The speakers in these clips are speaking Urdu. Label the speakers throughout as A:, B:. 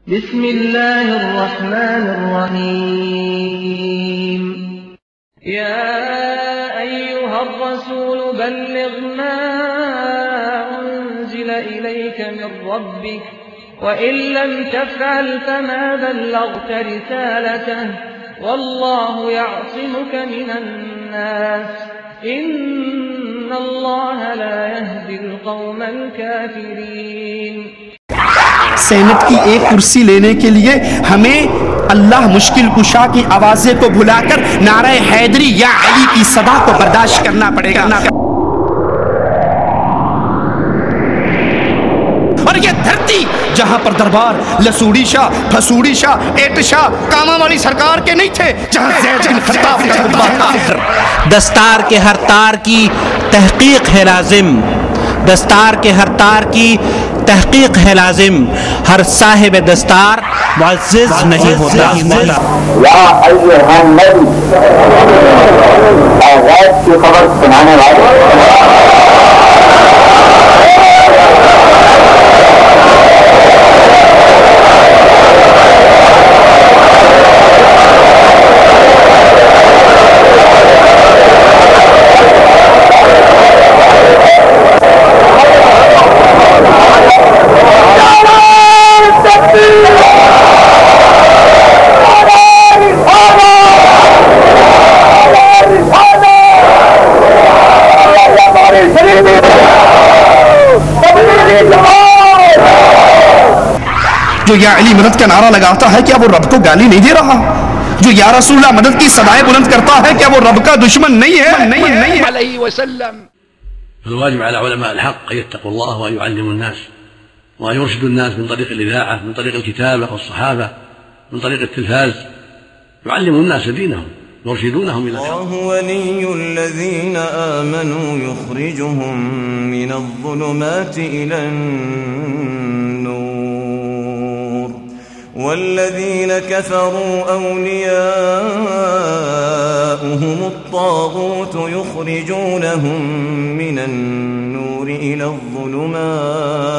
A: بسم الله الرحمن الرحيم يا أيها الرسول بلغ ما أنزل إليك من ربك وإن لم تفعل فما بلغت رسالته والله يعصمك من الناس إن الله لا يهدي القوم الكافرين۔
B: سینٹ کی ایک کرسی لینے کے لیے ہمیں اللہ مشکل کشا کی آوازیں کو بھلا کر نعرہ حیدری یا علی کی صدا کو برداشت کرنا پڑے گا، اور یہ دھرتی جہاں پر دربار لسوڑی شاہ، پھسوڑی شاہ، ایٹ شاہ، کاما والی سرکار کے نہیں تھے، جہاں زید بن خطاب کا خطبہ تھا۔
C: دستار کے ہر تار کی تحقیق ہے لازم، دستار کے ہر تار کی تحقیق ہے لازم، ہر صاحب دستار معزز نہیں ہوتا۔
D: یا ایھا النبی، اے غیب کی خبر سنانے والے،
B: جو یا علی مدد کا نعرہ لگاتا ہے کیا وہ رب کو گالی نہیں دے رہا؟ جو یا رسول اللہ مدد کی صدائیں بلند کرتا ہے کیا وہ رب کا دشمن نہیں ہے؟
E: علیہ وسلم۔ الواجب على علماء الحق أن يتقوا الله وأن يعلموا الناس وأن يرشدوا الناس من طريق الإذاعة، من طريق الكتابة والصحافة، من طريق التلفاز، يعلموا الناس دينهم يرشدونهم إلى
F: الله ولي الذين آمنوا يخرجهم من الظلمات إلى النور والذين كفروا أولياؤهم الطاغوت يخرجونهم من النور إلى الظلمات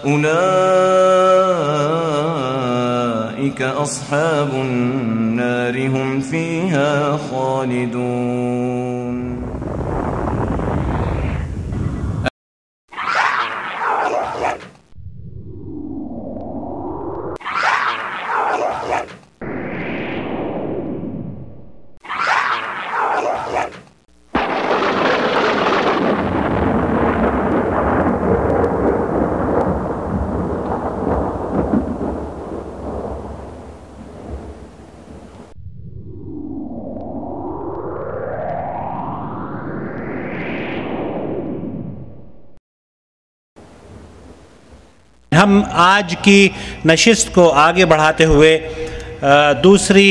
F: أولئك أصحاب النار هم فيها خالدون۔
C: ہم آج کی نشست کو آگے بڑھاتے ہوئے دوسری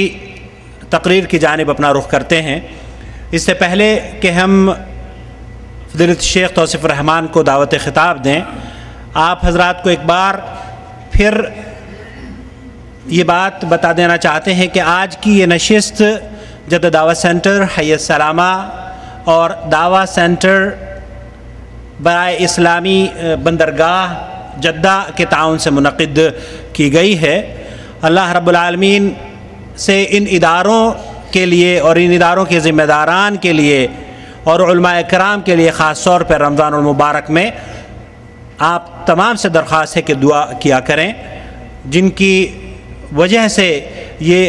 C: تقریر کی جانب اپنا رخ کرتے ہیں۔ اس سے پہلے کہ ہم فضیلت شیخ توصیف الرحمان کو دعوت خطاب دیں، آپ حضرات کو ایک بار پھر یہ بات بتا دینا چاہتے ہیں کہ آج کی یہ نشست جدہ دعوت سینٹر حی السلامہ اور دعوت سینٹر برائے اسلامی بندرگاہ جدہ کے تعاون سے منعقد کی گئی ہے۔ اللہ رب العالمین سے ان اداروں کے لیے اور ان اداروں کے ذمہ داران کے لیے اور علماء کرام کے لیے خاص طور پر رمضان المبارک میں آپ تمام سے درخواست ہے کہ دعا کیا کریں، جن کی وجہ سے یہ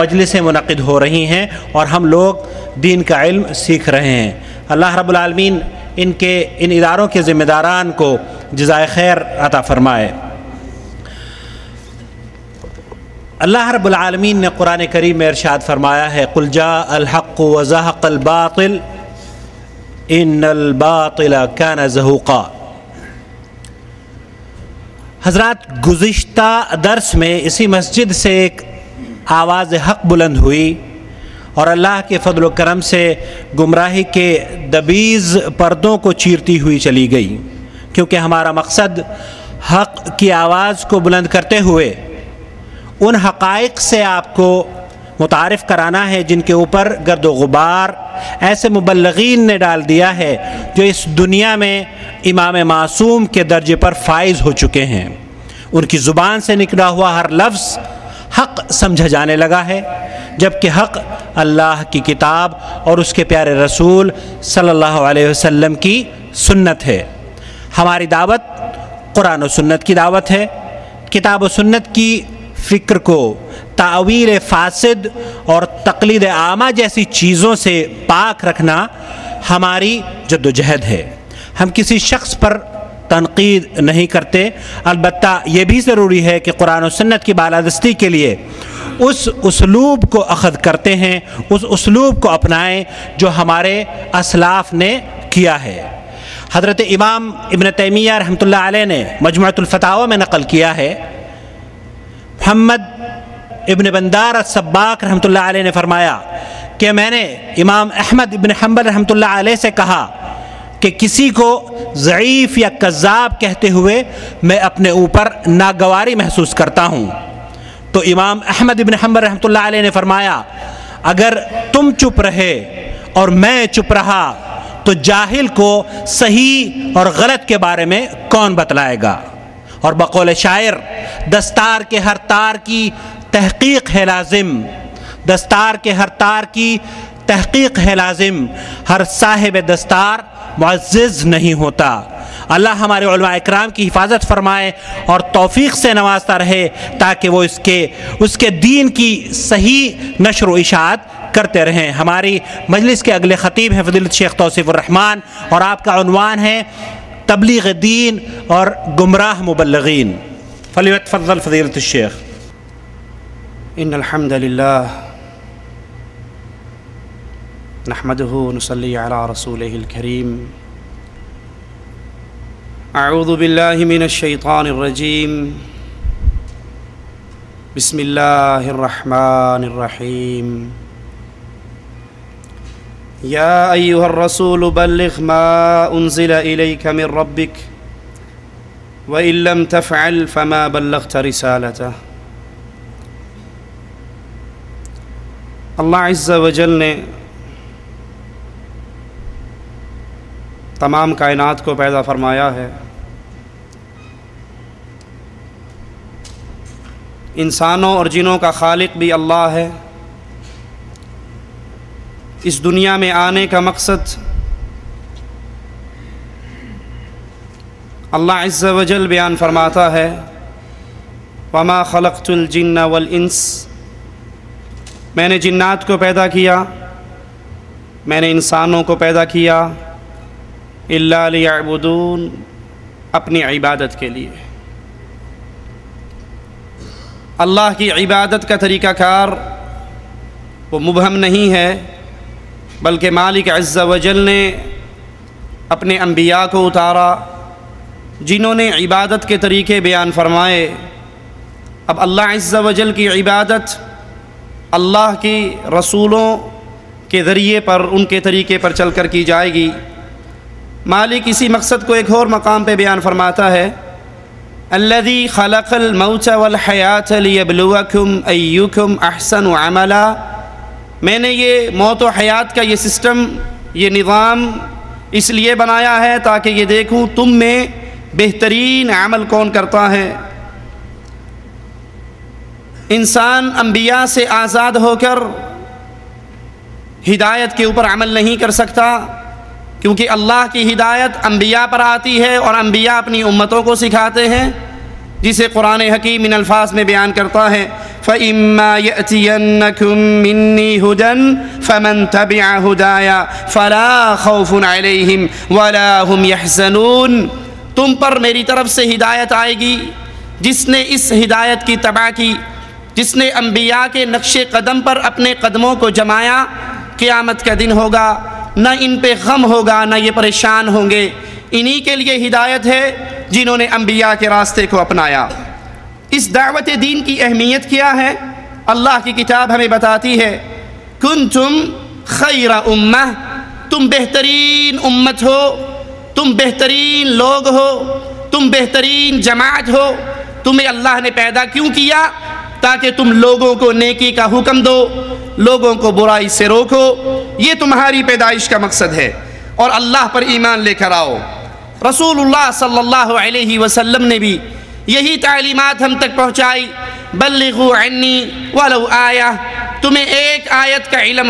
C: مجلسیں منعقد ہو رہی ہیں اور ہم لوگ دین کا علم سیکھ رہے ہیں۔ اللہ رب العالمین ان اداروں کے ذمہ داران کو جزائے خیر عطا فرمائے۔ اللہ رب العالمین نے قرآن کریم میں ارشاد فرمایا ہے قل جاء الحق وزهق الباطل ان الباطل كان زهوقا۔ حضرات گزشتہ درس میں اسی مسجد سے ایک آواز حق بلند ہوئی اور اللہ کے فضل و کرم سے گمراہی کے دبیز پردوں کو چیرتی ہوئی چلی گئی، کیونکہ ہمارا مقصد حق کی آواز کو بلند کرتے ہوئے ان حقائق سے آپ کو متعارف کرانا ہے جن کے اوپر گرد و غبار ایسے مبلغین نے ڈال دیا ہے جو اس دنیا میں امام معصوم کے درجے پر فائز ہو چکے ہیں۔ ان کی زبان سے نکلا ہوا ہر لفظ حق سمجھا جانے لگا ہے، جبکہ حق اللہ کی کتاب اور اس کے پیارے رسول صلی اللہ علیہ وسلم کی سنت ہے۔ ہماری دعوت قرآن و سنت کی دعوت ہے۔ کتاب و سنت کی فکر کو تعویل فاسد اور تقلید عامہ جیسی چیزوں سے پاک رکھنا ہماری جد و جہد ہے۔ ہم کسی شخص پر تنقید نہیں کرتے، البتہ یہ بھی ضروری ہے کہ قرآن و سنت کی بالادستی کے لیے اس اسلوب کو اخذ کرتے ہیں، اس اسلوب کو اپنائیں جو ہمارے اسلاف نے کیا ہے۔ حضرت امام ابن تیمیہ رحمۃ اللہ علیہ نے مجموعۃ الفتاوی میں نقل کیا ہے، محمد ابن بندار السباق رحمۃ اللہ علیہ نے فرمایا کہ میں نے امام احمد ابن حنبل رحمۃ اللہ علیہ سے کہا کہ کسی کو ضعیف یا کذاب کہتے ہوئے میں اپنے اوپر ناگواری محسوس کرتا ہوں، تو امام احمد ابن حنبل رحمۃ اللہ علیہ نے فرمایا اگر تم چپ رہے اور میں چپ رہا تو جاہل کو صحیح اور غلط کے بارے میں کون بتلائے گا؟ اور بقول شاعر، دستار کے ہر تار کی تحقیق ہے لازم، دستار کے ہر تار کی تحقیق ہے لازم، ہر صاحب دستار معزز نہیں ہوتا۔ اللہ ہمارے علماء اکرام کی حفاظت فرمائے اور توفیق سے نوازتا رہے تاکہ وہ اس کے دین کی صحیح نشر و اشاعت کرتے رہیں۔ ہماری مجلس کے اگلے خطیب ہیں فضیلت شیخ توصیف الرحمن، اور آپ کا عنوان ہے تبلیغ دین اور گمراہ مبلغین۔ فلیتفضل فضیلت الشیخ۔
B: ان الحمد للہ نحمده ونصلي على رسوله الكريم۔ اعوذ باللہ من الشیطان الرجیم، بسم اللہ الرحمن الرحیم۔ یا ایہا الرسول بلغ ما انزل الیک من ربک وإن لم تفعل فما بلغت رسالته۔ اللہ عز و جل نے تمام کائنات کو پیدا فرمایا ہے، انسانوں اور جنوں کا خالق بھی اللہ ہے۔ اس دنیا میں آنے کا مقصد اللہ عز و جل بیان فرماتا ہے، وَمَا خَلَقْتُ الْجِنَّ وَالْإِنسَ، میں نے جنات کو پیدا کیا، میں نے انسانوں کو پیدا کیا، إِلَّا لِيَعْبُدُونَ، اپنی عبادت کے لیے۔ اللہ کی عبادت کا طریقہ کار وہ مبہم نہیں ہے، بلکہ مالک عز و جل نے اپنے انبیاء کو اتارا جنہوں نے عبادت کے طریقے بیان فرمائے۔ اب اللہ عز و جل کی عبادت اللہ کی رسولوں کے ذریعے پر، ان کے طریقے پر چل کر کی جائے گی۔ مالک اسی مقصد کو ایک اور مقام پہ بیان فرماتا ہے، الذی خلق الموت والحیات لیبلوکم ایکم احسن عملا، میں نے یہ موت و حیات کا یہ سسٹم، یہ نظام اس لیے بنایا ہے تاکہ یہ دیکھوں تم میں بہترین عمل کون کرتا ہے۔ انسان انبیاء سے آزاد ہو کر ہدایت کے اوپر عمل نہیں کر سکتا، کیونکہ اللہ کی ہدایت انبیاء پر آتی ہے اور انبیاء اپنی امتوں کو سکھاتے ہیں، جسے قرآن حکیم ان الفاظ میں بیان کرتا ہے، فَإِمَّا يَأْتِيَنَّكُم مِّنِّي هُدًى فَمَن تَبِعَ هُدَايَ فَلَا خَوْفٌ عَلَيْهِمْ وَلَا هُمْ يَحْزَنُونَ، تم پر میری طرف سے ہدایت آئے گی، جس نے اس ہدایت کی تبع کی، جس نے انبیاء کے نقش قدم پر اپنے قدموں کو جمایا، قیامت کا دن ہوگا، نہ ان پہ غم ہوگا، نہ یہ پریشان ہوں گے۔ انہی کے لیے ہدایت ہے جنہوں نے انبیاء کے راستے کو اپنایا۔ اس دعوت دین کی اہمیت کیا ہے؟ اللہ کی کتاب ہمیں بتاتی ہے، کنتم خیر امہ، تم بہترین امت ہو، تم بہترین لوگ ہو، تم بہترین جماعت ہو۔ تمہیں اللہ نے پیدا کیوں کیا؟ تاکہ تم لوگوں کو نیکی کا حکم دو، لوگوں کو برائی سے روکو، یہ تمہاری پیدائش کا مقصد ہے، اور اللہ پر ایمان لے کر آؤ۔ رسول اللہ صلی اللہ علیہ وسلم نے بھی یہی تعلیمات ہم تک پہنچائی، بلغوا عنی ولو آیہ، تمہیں ایک آیت کا علم